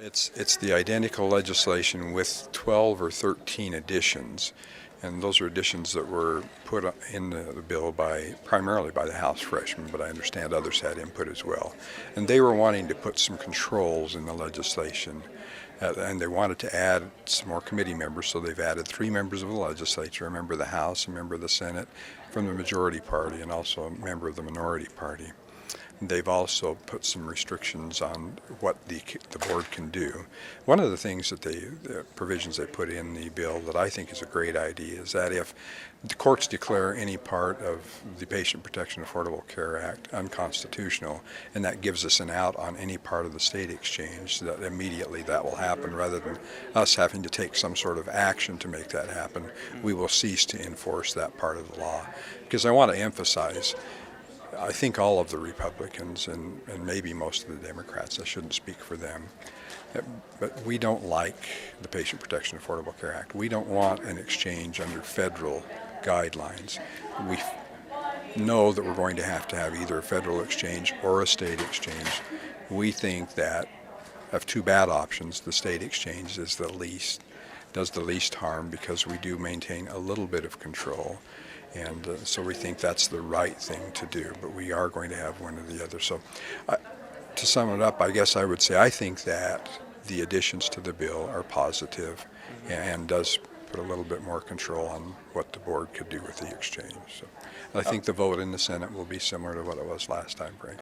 It's the identical legislation with 12 or 13 additions, and those are additions that were put in the bill primarily by the House freshmen, but I understand others had input as well. And they were wanting to put some controls in the legislation, and they wanted to add some more committee members, so they've added 3 members of the legislature, a member of the House, a member of the Senate from the majority party, and also a member of the minority party. They've also put some restrictions on what the board can do. One of the things that the provisions they put in the bill that I think is a great idea is that if the courts declare any part of the Patient Protection Affordable Care Act unconstitutional, and that gives us an out on any part of the state exchange, that immediately that will happen rather than us having to take some sort of action to make that happen. We will cease to enforce that part of the law. Because I want to emphasize, I think all of the Republicans and maybe most of the Democrats, I shouldn't speak for them, but we don't like the Patient Protection Affordable Care Act. We don't want an exchange under federal guidelines. We know that we're going to have either a federal exchange or a state exchange. We think that of 2 bad options, the state exchange does the least harm because we do maintain a little bit of control. And so we think that's the right thing to do, but we are going to have one or the other. So to sum it up, I guess I would say I think that the additions to the bill are positive and does put a little bit more control on what the board could do with the exchange. So I think the vote in the Senate will be similar to what it was last time, Frank.